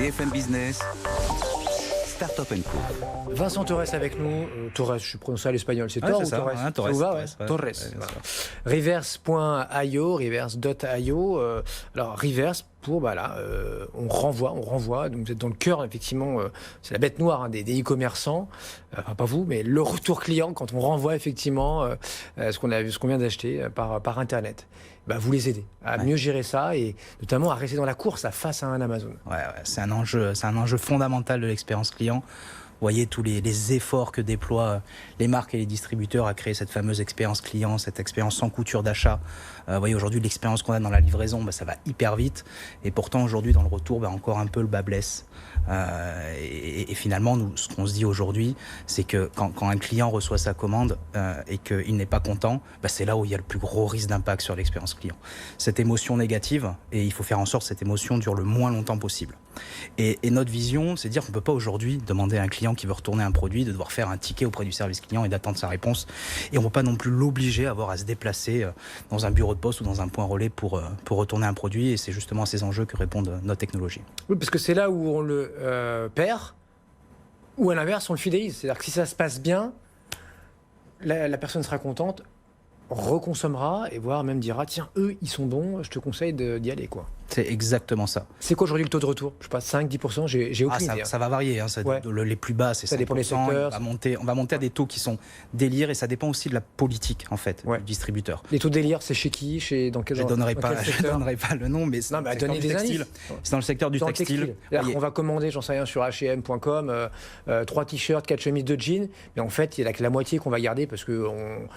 BFM Business, Startup & Co. Vincent Torres avec nous. Torres, je prononce ça à l'espagnol, c'est Torres ou ça, Torres? hein, Torres, ça vous va, Torres, ouais. Torres. Voilà. Reverse.io, reverse.io. Alors, Reverse, on renvoie. Donc, vous êtes dans le cœur, effectivement, c'est la bête noire des e-commerçants. Enfin, pas vous, mais le retour client, quand on renvoie, effectivement, ce qu'on vient d'acheter par Internet. Vous les aidez à mieux gérer ça et notamment à rester dans la course face à un Amazon. C'est un enjeu fondamental de l'expérience client. Vous voyez tous les efforts que déploient les marques et les distributeurs à créer cette fameuse expérience client, cette expérience sans couture d'achat. Vous voyez aujourd'hui l'expérience qu'on a dans la livraison, ça va hyper vite. Et pourtant aujourd'hui dans le retour, encore un peu le bas blesse. Et finalement, nous, ce qu'on se dit aujourd'hui, c'est que quand un client reçoit sa commande et qu'il n'est pas content, c'est là où il y a le plus gros risque d'impact sur l'expérience client. Cette émotion négative, et il faut faire en sorte que cette émotion dure le moins longtemps possible. Et notre vision, c'est de dire qu'on ne peut pas aujourd'hui demander à un client qui veut retourner un produit de devoir faire un ticket auprès du service client et d'attendre sa réponse. Et on ne peut pas non plus l'obliger à se déplacer dans un bureau de poste ou dans un point relais pour retourner un produit. Et c'est justement à ces enjeux que répondent nos technologies. Oui, parce que c'est là où on le perd, ou à l'inverse, on le fidélise. C'est-à-dire que si ça se passe bien, la personne sera contente, reconsommera et voire même dira tiens, eux, ils sont bons, je te conseille d'y aller, quoi. C'est exactement ça. C'est quoi aujourd'hui le taux de retour? Je sais pas, 5-10%, j'ai aucune idée. Ça va varier, les plus bas c'est 5%, dépend des secteurs. On va monter à des taux qui sont délires et ça dépend aussi de la politique en fait du distributeur. Les taux de délire, c'est chez qui? Je ne donnerai pas le nom, mais c'est dans le secteur du textile. On va commander, j'en sais rien, sur H&M.com 3 t-shirts, 4 chemises de jean, mais en fait, il n'y a que la moitié qu'on va garder parce que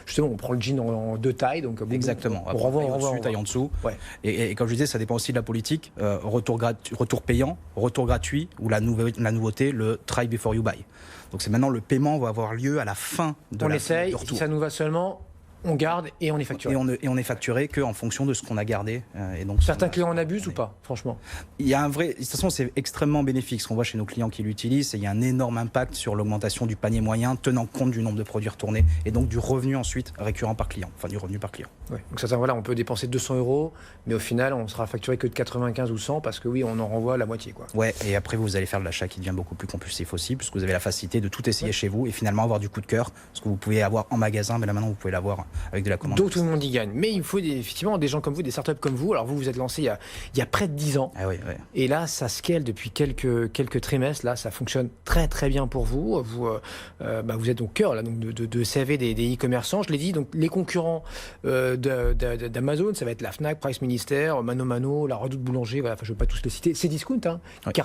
justement, on prend le jean en 2 tailles. Donc, exactement. On renvoie, taille en dessous. Ouais. Et comme je disais, ça dépend aussi de la politique, retour payant, retour gratuit ou la nouveauté, le try before you buy. Donc c'est maintenant le paiement va avoir lieu à la fin de on essaye, si ça nous va seulement, on garde et on est facturé. Et on est facturé qu'en fonction de ce qu'on a gardé. Et donc, certains clients en abusent ou pas, franchement? Il y a un vrai... De toute façon, c'est extrêmement bénéfique. Ce qu'on voit chez nos clients qui l'utilisent, c'est qu'il y a un énorme impact sur l'augmentation du panier moyen, tenant compte du nombre de produits retournés et donc du revenu ensuite récurrent par client, enfin du revenu par client. Ouais. Donc certains, on peut dépenser 200 €, mais au final, on sera facturé que de 95 ou 100 parce que oui, on en renvoie la moitié, quoi. Ouais, et après, vous allez faire de l'achat qui devient beaucoup plus compulsif aussi, puisque vous avez la facilité de tout essayer chez vous et finalement avoir du coup de cœur, ce que vous pouvez avoir en magasin, mais là maintenant, vous pouvez l'avoir avec de la commande. Tout le monde y gagne. Mais il faut effectivement des gens comme vous, des startups comme vous. Alors vous êtes lancé il y a près de 10 ans. Ah oui. Et là, ça scale depuis quelques trimestres. Là, ça fonctionne très très bien pour vous. Vous êtes au cœur là, donc, de CV des e-commerçants. Je l'ai dit, donc les concurrents d'Amazon, ça va être la Fnac, Price Minister, Mano, la Redoute Boulanger. Voilà, je ne vais pas tous les citer. C'est Discount,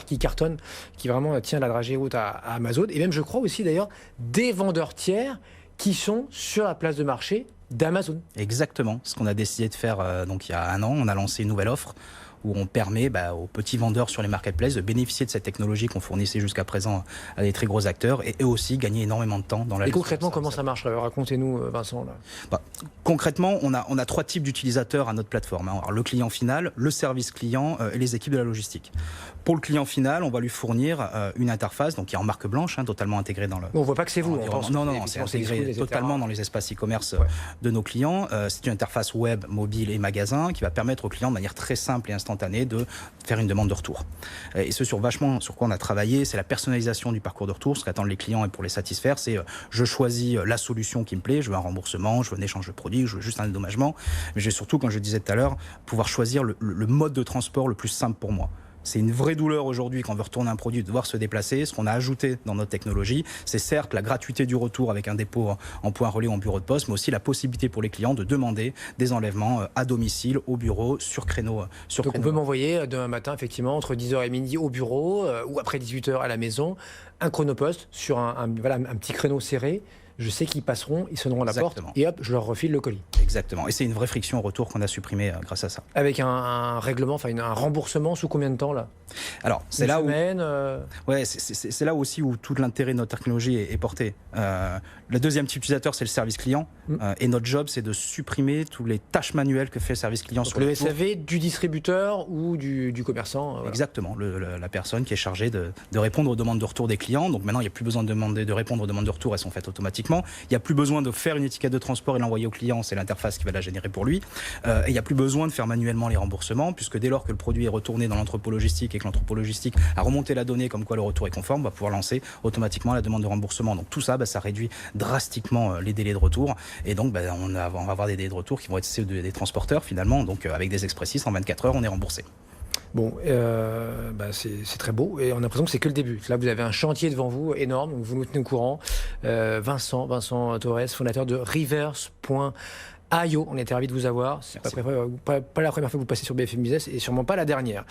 qui cartonne, qui vraiment tient la dragée haute à Amazon. Et même, je crois aussi d'ailleurs, des vendeurs tiers qui sont sur la place de marché d'Amazon. Exactement, ce qu'on a décidé de faire il y a un an, on a lancé une nouvelle offre où on permet aux petits vendeurs sur les marketplaces de bénéficier de cette technologie qu'on fournissait jusqu'à présent à des très gros acteurs et eux aussi gagner énormément de temps dans la... Et concrètement, comment ça marche? Racontez-nous, Vincent. Là. Concrètement, on a 3 types d'utilisateurs à notre plateforme. Alors, le client final, le service client et les équipes de la logistique. Pour le client final, on va lui fournir une interface qui est en marque blanche, totalement intégrée dans le... On ne voit pas que c'est vous. Non, c'est intégré totalement dans les espaces e-commerce de nos clients. C'est une interface web, mobile et magasin qui va permettre aux clients de manière très simple et instantanée de faire une demande de retour. Et ce sur quoi on a travaillé, c'est la personnalisation du parcours de retour, ce qu'attendent les clients et pour les satisfaire, c'est je choisis la solution qui me plaît, je veux un remboursement, je veux un échange de produits, je veux juste un dédommagement, mais j'ai surtout, comme je disais tout à l'heure, pouvoir choisir le mode de transport le plus simple pour moi. C'est une vraie douleur aujourd'hui quand on veut retourner un produit de devoir se déplacer. Ce qu'on a ajouté dans notre technologie, c'est certes la gratuité du retour avec un dépôt en point relais ou en bureau de poste, mais aussi la possibilité pour les clients de demander des enlèvements à domicile, au bureau, sur créneau. Donc on peut m'envoyer demain matin, effectivement, entre 10h et midi au bureau ou après 18h à la maison, un chronopost sur un petit créneau serré. Je sais qu'ils passeront, ils sonneront à la porte et hop, je leur refile le colis. Exactement. Et c'est une vraie friction au retour qu'on a supprimée grâce à ça. Avec un règlement, un remboursement sous combien de temps là? Alors, c'est là c'est là aussi où tout l'intérêt de notre technologie est porté. Le deuxième type d'utilisateur, c'est le service client. Et notre job, c'est de supprimer toutes les tâches manuelles que fait le service client. Donc sur le SAV du distributeur ou du commerçant. Voilà. Exactement. La personne qui est chargée de répondre aux demandes de retour des clients. Donc maintenant, il n'y a plus besoin de répondre aux demandes de retour. Elles sont faites automatiquement automatiquement. Il n'y a plus besoin de faire une étiquette de transport et l'envoyer au client, c'est l'interface qui va la générer pour lui. Et il n'y a plus besoin de faire manuellement les remboursements, puisque dès lors que le produit est retourné dans l'entrepôt logistique et que l'entrepôt logistique a remonté la donnée comme quoi le retour est conforme, on va pouvoir lancer automatiquement la demande de remboursement. Donc tout ça, ça réduit drastiquement les délais de retour. Et donc on va avoir des délais de retour qui vont être ceux des transporteurs finalement. Donc avec des expressistes, en 24 heures, on est remboursé. Bon, c'est très beau et on a l'impression que c'est que le début. Là, vous avez un chantier devant vous énorme, donc vous nous tenez au courant. Vincent Torres, fondateur de Reverse.io. On était ravis de vous avoir. C'est pas la première fois que vous passez sur BFM Business et sûrement pas la dernière.